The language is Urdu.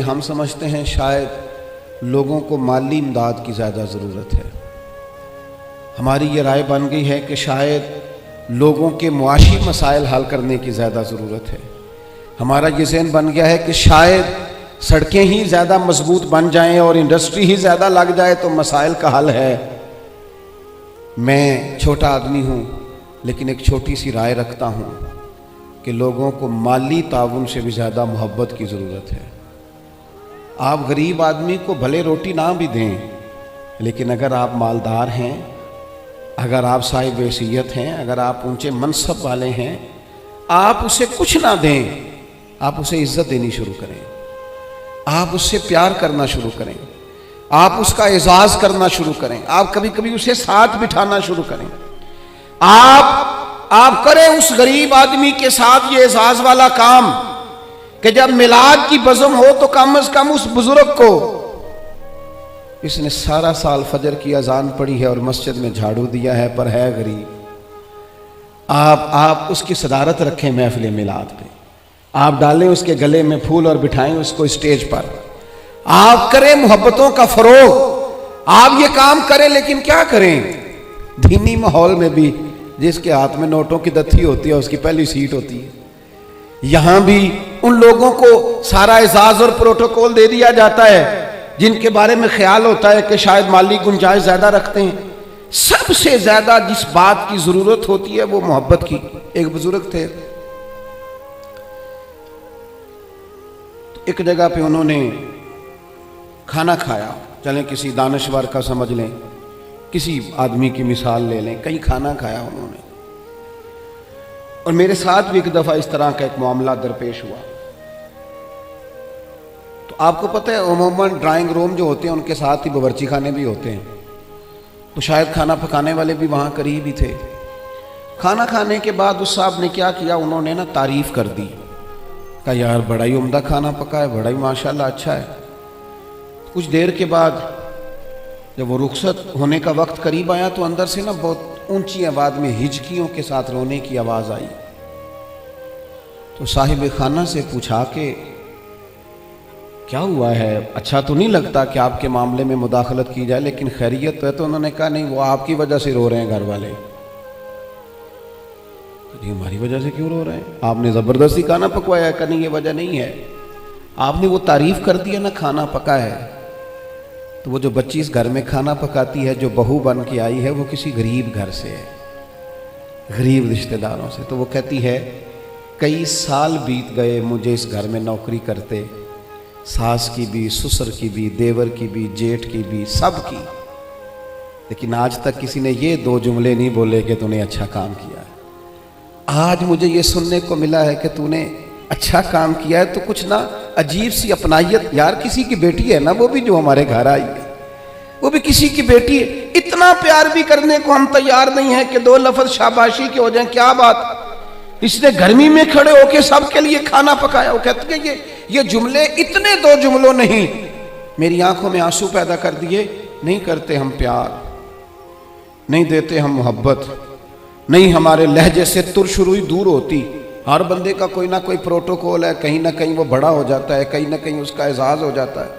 ہم سمجھتے ہیں شاید لوگوں کو مالی امداد کی زیادہ ضرورت ہے، ہماری یہ رائے بن گئی ہے کہ شاید لوگوں کے معاشی مسائل حل کرنے کی زیادہ ضرورت ہے، ہمارا یہ ذہن بن گیا ہے کہ شاید سڑکیں ہی زیادہ مضبوط بن جائیں اور انڈسٹری ہی زیادہ لگ جائے تو مسائل کا حل ہے۔ میں چھوٹا آدمی ہوں لیکن ایک چھوٹی سی رائے رکھتا ہوں کہ لوگوں کو مالی تعاون سے بھی زیادہ محبت کی ضرورت ہے۔ آپ غریب آدمی کو بھلے روٹی نہ بھی دیں، لیکن اگر آپ مالدار ہیں، اگر آپ صاحب حیثیت ہیں، اگر آپ اونچے منصب والے ہیں، آپ اسے کچھ نہ دیں، آپ اسے عزت دینی شروع کریں، آپ اس سے پیار کرنا شروع کریں، آپ اس کا اعزاز کرنا شروع کریں، آپ کبھی کبھی اسے ساتھ بٹھانا شروع کریں، آپ کریں اس غریب آدمی کے ساتھ یہ اعزاز والا کام کہ جب میلاد کی بزم ہو تو کم از کم اس بزرگ کو، اس نے سارا سال فجر کی اذان پڑھی ہے اور مسجد میں جھاڑو دیا ہے پر ہے غریب، آپ اس کی صدارت رکھیں محفل میلاد پہ، آپ ڈالیں اس کے گلے میں پھول اور بٹھائیں اس کو اسٹیج پر، آپ کریں محبتوں کا فروغ، آپ یہ کام کریں۔ لیکن کیا کریں، دینی ماحول میں بھی جس کے ہاتھ میں نوٹوں کی دتھی ہوتی ہے اس کی پہلی سیٹ ہوتی ہے، یہاں بھی ان لوگوں کو سارا اعزاز اور پروٹوکول دے دیا جاتا ہے جن کے بارے میں خیال ہوتا ہے کہ شاید مالی گنجائش زیادہ رکھتے ہیں۔ سب سے زیادہ جس بات کی ضرورت ہوتی ہے وہ محبت کی۔ ایک بزرگ تھے، ایک جگہ پہ انہوں نے کھانا کھایا، چلیں کسی دانشور کا سمجھ لیں، کسی آدمی کی مثال لے لیں، کہیں کھانا کھایا انہوں نے، اور میرے ساتھ بھی ایک دفعہ اس طرح کا ایک معاملہ درپیش ہوا۔ تو آپ کو پتہ ہے عموماً ڈرائنگ روم جو ہوتے ہیں ان کے ساتھ ہی باورچی خانے بھی ہوتے ہیں، تو شاید کھانا پکانے والے بھی وہاں قریب ہی تھے۔ کھانا کھانے کے بعد اس صاحب نے کیا کیا، انہوں نے تعریف کر دی، کہا یار بڑا ہی عمدہ کھانا پکا ہے، بڑا ہی ماشاءاللہ اچھا ہے۔ کچھ دیر کے بعد جب وہ رخصت ہونے کا وقت قریب آیا تو اندر سے بہت اونچی آواز میں ہچکیوں کے ساتھ رونے کی آواز آئی۔ تو صاحب خانہ سے پوچھا کہ کیا ہوا ہے، اچھا تو نہیں لگتا کہ آپ کے معاملے میں مداخلت کی جائے، لیکن خیریت تو ہے؟ تو انہوں نے کہا نہیں، وہ آپ کی وجہ سے رو رہے ہیں گھر والے۔ کہ ہماری وجہ سے کیوں رو رہے ہیں؟ آپ نے زبردستی کھانا پکوایا ہے؟ کہ نہیں، یہ وجہ نہیں ہے، آپ نے وہ تعریف کر دی ہے نا، کھانا پکا ہے۔ تو وہ جو بچی اس گھر میں کھانا پکاتی ہے، جو بہو بن کے آئی ہے، وہ کسی غریب گھر سے ہے، غریب رشتہ داروں سے۔ تو وہ کہتی ہے کئی سال بیت گئے مجھے اس گھر میں نوکری کرتے، ساس کی بھی، سسر کی بھی، دیور کی بھی، جیٹھ کی بھی، سب کی، لیکن آج تک کسی نے یہ دو جملے نہیں بولے کہ تو نے اچھا کام کیا ہے۔ آج مجھے یہ سننے کو ملا ہے کہ تو نے اچھا کام کیا ہے، تو کچھ نہ عجیب سی اپنائیت، یار کسی کی بیٹی ہے نا وہ بھی جو ہمارے گھر آئی ہے، وہ بھی کسی کی بیٹی ہے، اتنا پیار بھی کرنے کو ہم تیار نہیں ہیں کہ دو لفظ شاباشی کے ہو جائیں۔ کیا بات، اس نے گرمی میں کھڑے ہو کے سب کے لیے کھانا پکایا۔ وہ کہتے ہیں یہ جملے اتنے دو جملوں نہیں، میری آنکھوں میں آنسو پیدا کر دیے۔ نہیں کرتے ہم پیار، نہیں دیتے ہم محبت، نہیں ہمارے لہجے سے ترش روئی دور ہوتی۔ ہر بندے کا کوئی نہ کوئی پروٹوکول ہے، کہیں نہ کہیں وہ بڑا ہو جاتا ہے، کہیں نہ کہیں اس کا اعزاز ہو جاتا ہے۔